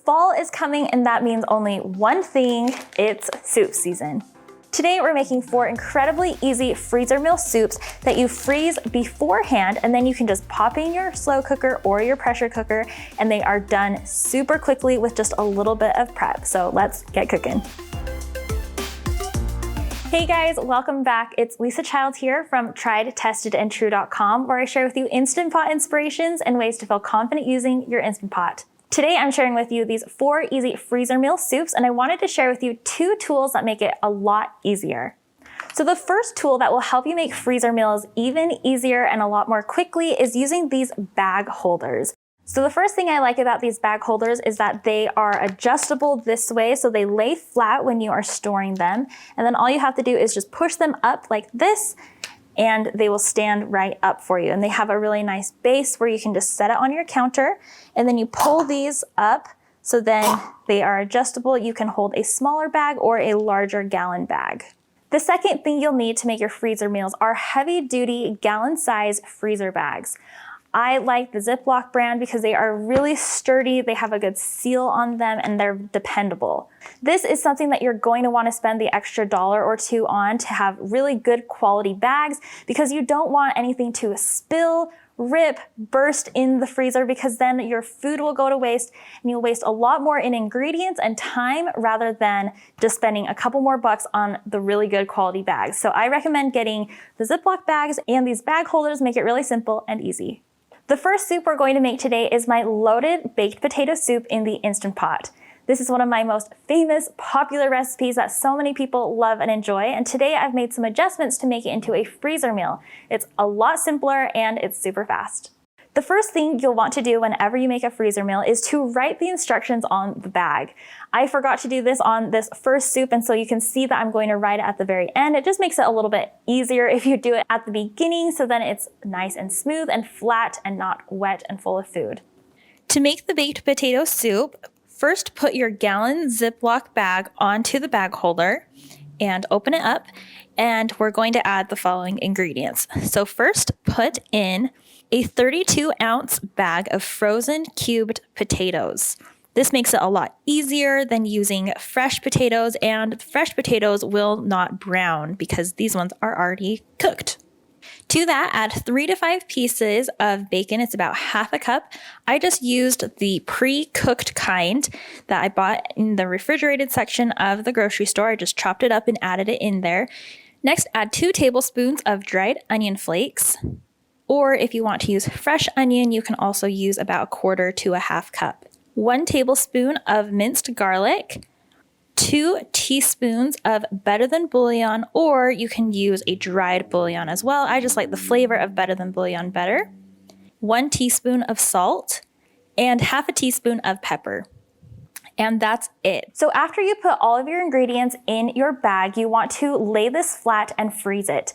Fall is coming and that means only one thing, it's soup season. Today we're making 4 incredibly easy freezer meal soups that you freeze beforehand and then you can just pop in your slow cooker or your pressure cooker and they are done super quickly with just a little bit of prep. So let's get cooking. Hey guys, welcome back. It's Lisa Childs here from triedtestedandtrue.com, where I share with you Instant Pot inspirations and ways to feel confident using your Instant Pot. Today I'm sharing with you these 4 easy freezer meal soups, and I wanted to share with you 2 tools that make it a lot easier. So the first tool that will help you make freezer meals even easier and a lot more quickly is using these bag holders. So the first thing I like about these bag holders is that they are adjustable this way, so they lay flat when you are storing them. And then all you have to do is just push them up like this, and they will stand right up for you. And they have a really nice base where you can just set it on your counter, and then you pull these up, so then they are adjustable. You can hold a smaller bag or a larger gallon bag. The second thing you'll need to make your freezer meals are heavy-duty gallon-size freezer bags. I like the Ziploc brand because they are really sturdy, they have a good seal on them, and they're dependable. This is something that you're going to want to spend the extra $1 or $2 on to have really good quality bags, because you don't want anything to spill, rip, burst in the freezer, because then your food will go to waste and you'll waste a lot more in ingredients and time rather than just spending a couple more bucks on the really good quality bags. So I recommend getting the Ziploc bags, and these bag holders make it really simple and easy. The first soup we're going to make today is my loaded baked potato soup in the Instant Pot. This is one of my most famous, popular recipes that so many people love and enjoy, and today I've made some adjustments to make it into a freezer meal. It's a lot simpler and it's super fast. The first thing you'll want to do whenever you make a freezer meal is to write the instructions on the bag. I forgot to do this on this first soup, and so you can see that I'm going to write it at the very end. It just makes it a little bit easier if you do it at the beginning, so then it's nice and smooth and flat and not wet and full of food. To make the baked potato soup, first put your gallon Ziploc bag onto the bag holder and open it up, and we're going to add the following ingredients. So first, put in a 32-ounce bag of frozen cubed potatoes. This makes it a lot easier than using fresh potatoes, and fresh potatoes will not brown because these ones are already cooked. To that, add 3 to 5 pieces of bacon. It's about half a cup. I just used the pre-cooked kind that I bought in the refrigerated section of the grocery store. I just chopped it up and added it in there. Next, add 2 tablespoons of dried onion flakes. Or if you want to use fresh onion, you can also use about 1/4 to a half cup. 1 tablespoon of minced garlic, 2 teaspoons of better than bouillon, or you can use a dried bouillon as well. I just like the flavor of better than bouillon better. 1 teaspoon of salt, and half a teaspoon of pepper. And that's it. So after you put all of your ingredients in your bag, you want to lay this flat and freeze it.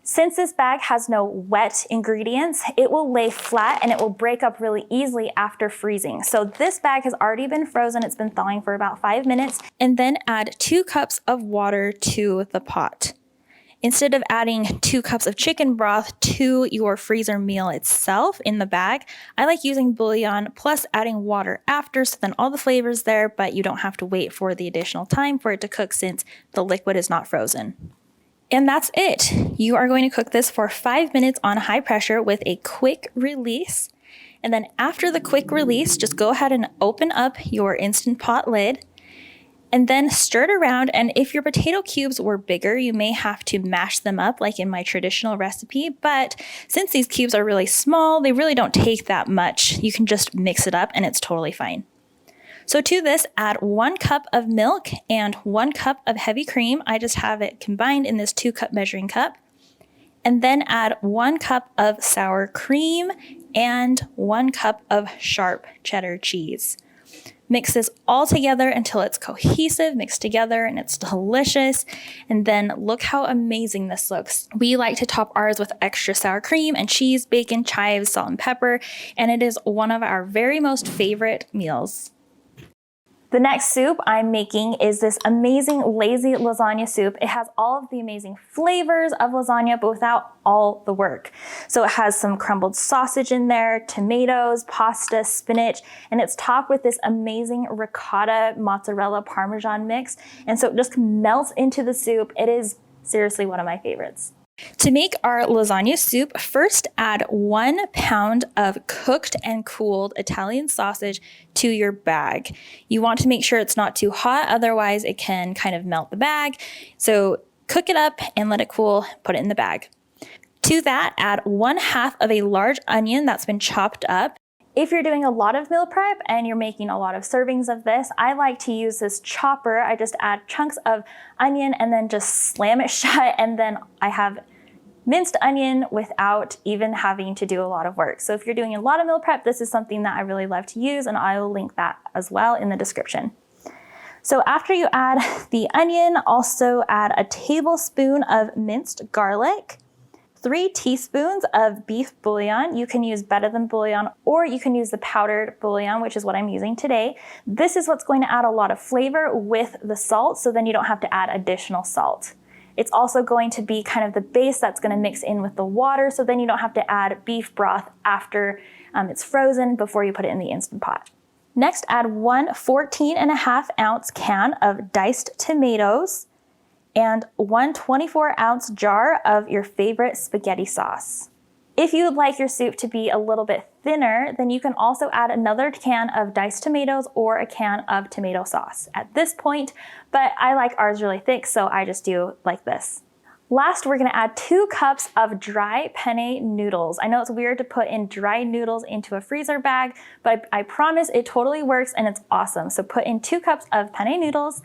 Since this bag has no wet ingredients, it will lay flat and it will break up really easily after freezing. So this bag has already been frozen. It's been thawing for about 5 minutes. And then add 2 cups of water to the pot. Instead of adding 2 cups of chicken broth to your freezer meal itself in the bag, I like using bouillon plus adding water after, so then all the flavor's there, but you don't have to wait for the additional time for it to cook since the liquid is not frozen. And that's it. You are going to cook this for 5 minutes on high pressure with a quick release. And then after the quick release, just go ahead and open up your Instant Pot lid and then stir it around. And if your potato cubes were bigger, you may have to mash them up like in my traditional recipe. But since these cubes are really small, they really don't take that much. You can just mix it up and it's totally fine. So to this, add 1 cup of milk and 1 cup of heavy cream. I just have it combined in this 2-cup measuring cup. And then add 1 cup of sour cream and 1 cup of sharp cheddar cheese. Mix this all together until it's cohesive, mixed together, and it's delicious. And then look how amazing this looks. We like to top ours with extra sour cream and cheese, bacon, chives, salt, and pepper, and it is one of our very most favorite meals. The next soup I'm making is this amazing lazy lasagna soup. It has all of the amazing flavors of lasagna, but without all the work. So it has some crumbled sausage in there, tomatoes, pasta, spinach, and it's topped with this amazing ricotta, mozzarella, parmesan mix. And so it just melts into the soup. It is seriously one of my favorites. To make our lasagna soup, first add 1 pound of cooked and cooled Italian sausage to your bag. You want to make sure it's not too hot, otherwise it can kind of melt the bag. So cook it up and let it cool, put it in the bag. To that, add 1/2 of a large onion that's been chopped up. If you're doing a lot of meal prep and you're making a lot of servings of this, I like to use this chopper. I just add chunks of onion and then just slam it shut, and then I have minced onion without even having to do a lot of work. So if you're doing a lot of meal prep, this is something that I really love to use, and I will link that as well in the description. So after you add the onion, also add a tablespoon of minced garlic, 3 teaspoons of beef bouillon. You can use better than bouillon, or you can use the powdered bouillon, which is what I'm using today. This is what's going to add a lot of flavor with the salt, so then you don't have to add additional salt. It's also going to be kind of the base that's going to mix in with the water, so then you don't have to add beef broth after it's frozen before you put it in the Instant Pot. Next, add 1 14.5-ounce can of diced tomatoes and 1 24-ounce jar of your favorite spaghetti sauce. If you would like your soup to be a little bit thinner, then you can also add another can of diced tomatoes or a can of tomato sauce at this point, but I like ours really thick, so I just do like this. Last, we're gonna add 2 cups of dry penne noodles. I know it's weird to put in dry noodles into a freezer bag, but I promise it totally works and it's awesome. So put in 2 cups of penne noodles,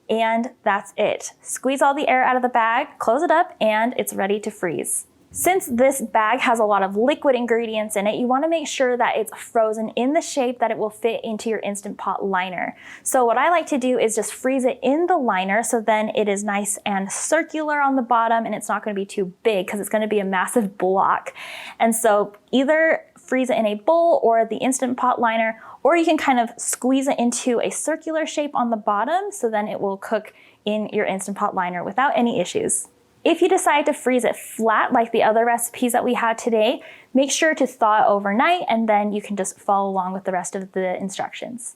and that's it. Squeeze all the air out of the bag, close it up, and it's ready to freeze. Since this bag has a lot of liquid ingredients in it, you want to make sure that it's frozen in the shape that it will fit into your Instant Pot liner. So what I like to do is just freeze it in the liner, so then it is nice and circular on the bottom, and it's not going to be too big because it's going to be a massive block. And so either freeze it in a bowl or the Instant Pot liner, or you can kind of squeeze it into a circular shape on the bottom, so then it will cook in your Instant Pot liner without any issues. If you decide to freeze it flat like the other recipes that we had today, make sure to thaw it overnight, and then you can just follow along with the rest of the instructions.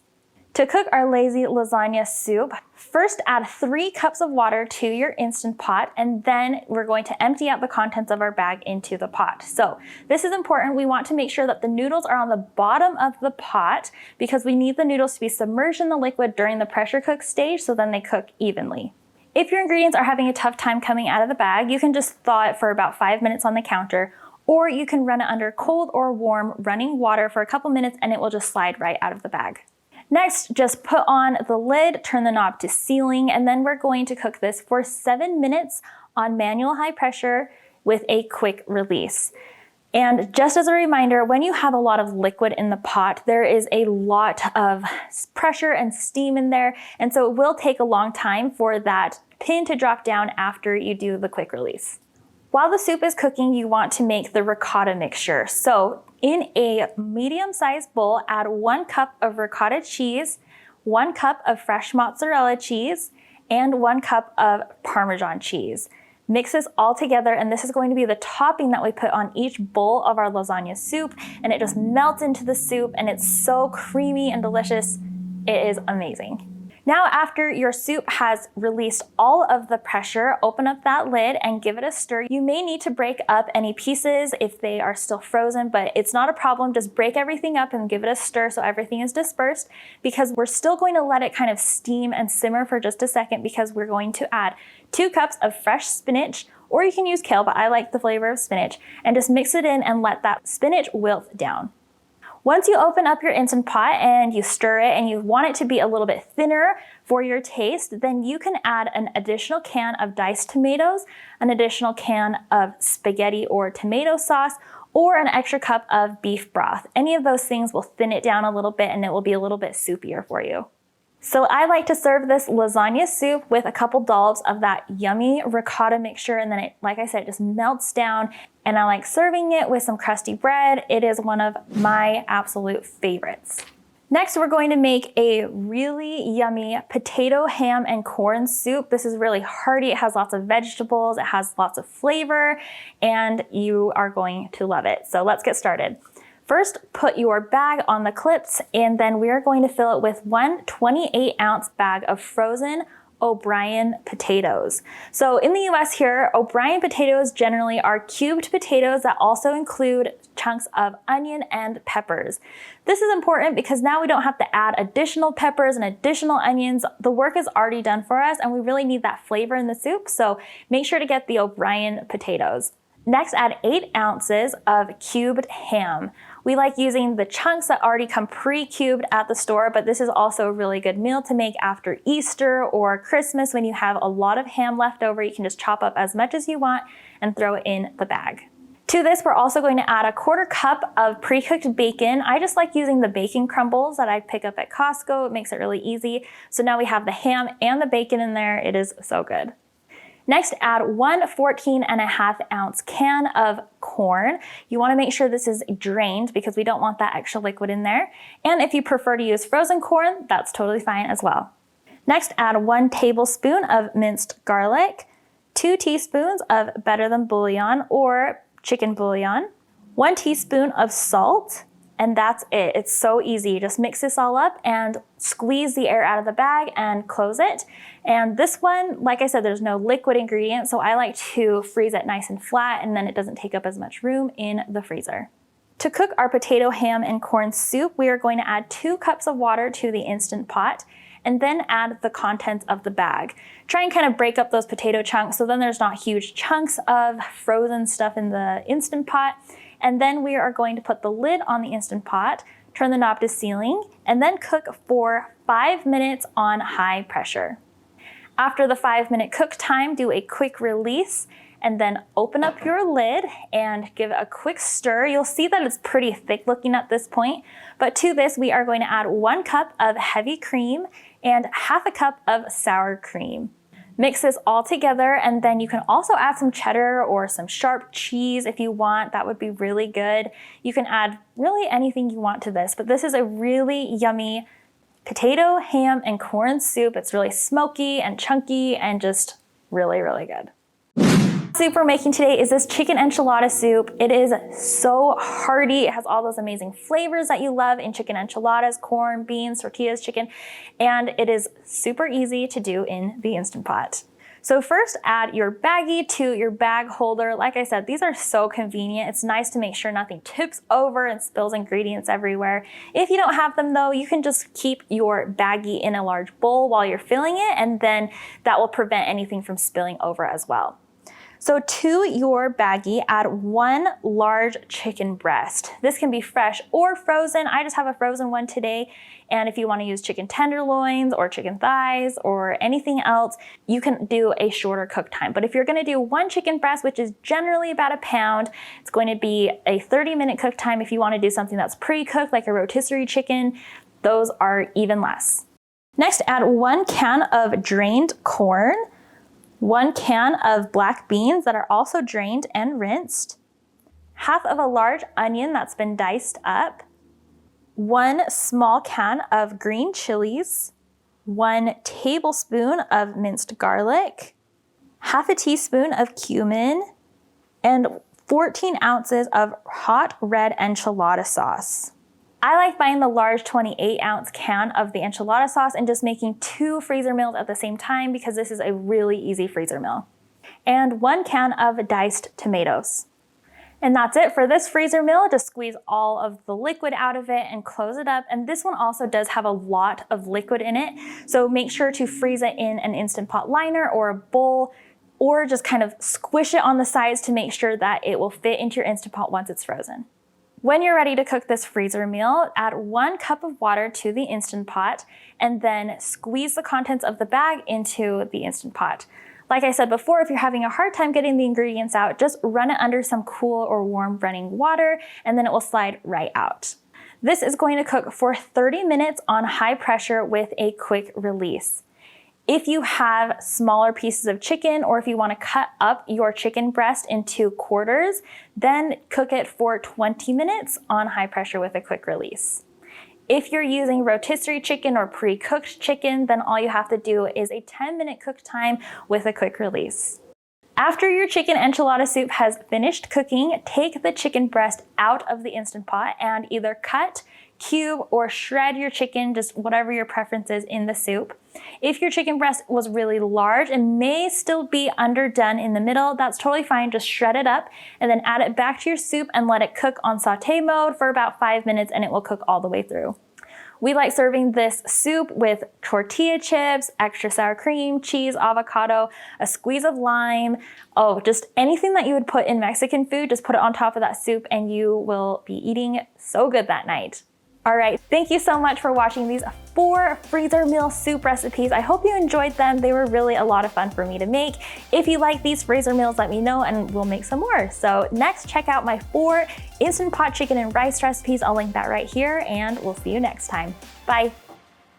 To cook our lazy lasagna soup, first add 3 cups of water to your Instant Pot, and then we're going to empty out the contents of our bag into the pot. So this is important. We want to make sure that the noodles are on the bottom of the pot because we need the noodles to be submerged in the liquid during the pressure cook stage, so then they cook evenly. If your ingredients are having a tough time coming out of the bag, you can just thaw it for about 5 minutes on the counter, or you can run it under cold or warm running water for a couple minutes and it will just slide right out of the bag. Next, just put on the lid, turn the knob to sealing, and then we're going to cook this for 7 minutes on manual high pressure with a quick release. And just as a reminder, when you have a lot of liquid in the pot, there is a lot of pressure and steam in there, and so it will take a long time for that pin to drop down after you do the quick release. While the soup is cooking, you want to make the ricotta mixture. So in a medium-sized bowl, add 1 cup of ricotta cheese, 1 cup of fresh mozzarella cheese, and 1 cup of Parmesan cheese. Mix this all together, and this is going to be the topping that we put on each bowl of our lasagna soup, and it just melts into the soup, and it's so creamy and delicious. It is amazing. Now, after your soup has released all of the pressure, open up that lid and give it a stir. You may need to break up any pieces if they are still frozen, but it's not a problem. Just break everything up and give it a stir so everything is dispersed, because we're still going to let it kind of steam and simmer for just a second, because we're going to add 2 cups of fresh spinach, or you can use kale, but I like the flavor of spinach, and just mix it in and let that spinach wilt down. Once you open up your Instant Pot and you stir it and you want it to be a little bit thinner for your taste, then you can add an additional can of diced tomatoes, an additional can of spaghetti or tomato sauce, or an extra cup of beef broth. Any of those things will thin it down a little bit and it will be a little bit soupier for you. So I like to serve this lasagna soup with a couple dollops of that yummy ricotta mixture, and then it, like I said, it just melts down, and I like serving it with some crusty bread. It is one of my absolute favorites. Next, we're going to make a really yummy potato, ham, and corn soup. This is really hearty. It has lots of vegetables. It has lots of flavor, and you are going to love it. So let's get started. First, put your bag on the clips, and then we are going to fill it with one 28-ounce bag of frozen O'Brien potatoes. So in the US here, O'Brien potatoes generally are cubed potatoes that also include chunks of onion and peppers. This is important because now we don't have to add additional peppers and additional onions. The work is already done for us, and we really need that flavor in the soup, so make sure to get the O'Brien potatoes. Next, add 8 ounces of cubed ham. We like using the chunks that already come pre-cubed at the store, but this is also a really good meal to make after Easter or Christmas when you have a lot of ham left over. You can just chop up as much as you want and throw it in the bag. To this, we're also going to add a 1/4 cup of pre-cooked bacon. I just like using the bacon crumbles that I pick up at Costco. It makes it really easy. So now we have the ham and the bacon in there. It is so good. Next, add one 14.5-ounce can of corn. You want to make sure this is drained because we don't want that extra liquid in there. And if you prefer to use frozen corn, that's totally fine as well. Next, add 1 tablespoon of minced garlic, 2 teaspoons of better than bouillon or chicken bouillon, 1 teaspoon of salt, and that's it. It's so easy. Just mix this all up and squeeze the air out of the bag and close it. And this one, like I said, there's no liquid ingredient, so I like to freeze it nice and flat, and then it doesn't take up as much room in the freezer. To cook our potato, ham, and corn soup, we are going to add 2 cups of water to the Instant Pot, and then add the contents of the bag. Try and kind of break up those potato chunks so then there's not huge chunks of frozen stuff in the Instant Pot. And then we are going to put the lid on the Instant Pot, turn the knob to sealing, and then cook for 5 minutes on high pressure. After the 5-minute cook time, do a quick release and then open up your lid and give it a quick stir. You'll see that it's pretty thick looking at this point, but to this we are going to add 1 cup of heavy cream and 1/2 cup of sour cream. Mix this all together, and then you can also add some cheddar or some sharp cheese if you want. That would be really good. You can add really anything you want to this, but this is a really yummy potato, ham, and corn soup. It's really smoky and chunky and just really, really good. The soup we're making today is this chicken enchilada soup. It is so hearty. It has all those amazing flavors that you love in chicken enchiladas, corn, beans, tortillas, chicken, and it is super easy to do in the Instant Pot. So first, add your baggie to your bag holder. Like I said, these are so convenient. It's nice to make sure nothing tips over and spills ingredients everywhere. If you don't have them though, you can just keep your baggie in a large bowl while you're filling it, and then that will prevent anything from spilling over as well. So to your baggie, add 1 large chicken breast. This can be fresh or frozen. I just have a frozen one today. And if you want to use chicken tenderloins or chicken thighs or anything else, you can do a shorter cook time. But if you're going to do 1 chicken breast, which is generally about a pound, it's going to be a 30-minute cook time. If you want to do something that's pre-cooked, like a rotisserie chicken, those are even less. Next, add 1 can of drained corn, 1 can of black beans that are also drained and rinsed, 1/2 of a large onion that's been diced up, 1 small can of green chilies, 1 tablespoon of minced garlic, 1/2 teaspoon of cumin, and 14 ounces of hot red enchilada sauce. I like buying the large 28-ounce can of the enchilada sauce and just making 2 freezer meals at the same time because this is a really easy freezer meal. And 1 can of diced tomatoes. And that's it for this freezer meal. Just squeeze all of the liquid out of it and close it up. And this one also does have a lot of liquid in it. So make sure to freeze it in an Instant Pot liner or a bowl, or just kind of squish it on the sides to make sure that it will fit into your Instant Pot once it's frozen. When you're ready to cook this freezer meal, add 1 cup of water to the Instant Pot and then squeeze the contents of the bag into the Instant Pot. Like I said before, if you're having a hard time getting the ingredients out, just run it under some cool or warm running water and then it will slide right out. This is going to cook for 30 minutes on high pressure with a quick release. If you have smaller pieces of chicken, or if you want to cut up your chicken breast into quarters, then cook it for 20 minutes on high pressure with a quick release. If you're using rotisserie chicken or pre-cooked chicken, then all you have to do is a 10-minute cook time with a quick release. After your chicken enchilada soup has finished cooking, take the chicken breast out of the Instant Pot and either cut, cube, or shred your chicken, just whatever your preference is in the soup. If your chicken breast was really large and may still be underdone in the middle, that's totally fine. Just shred it up and then add it back to your soup and let it cook on saute mode for about 5 minutes, and it will cook all the way through. We like serving this soup with tortilla chips, extra sour cream, cheese, avocado, a squeeze of lime. Oh, just anything that you would put in Mexican food, just put it on top of that soup and you will be eating so good that night. All right, thank you so much for watching these 4 freezer meal soup recipes. I hope you enjoyed them. They were really a lot of fun for me to make. If you like these freezer meals, let me know and we'll make some more. So next, check out my 4 Instant Pot chicken and rice recipes. I'll link that right here, and we'll see you next time. Bye.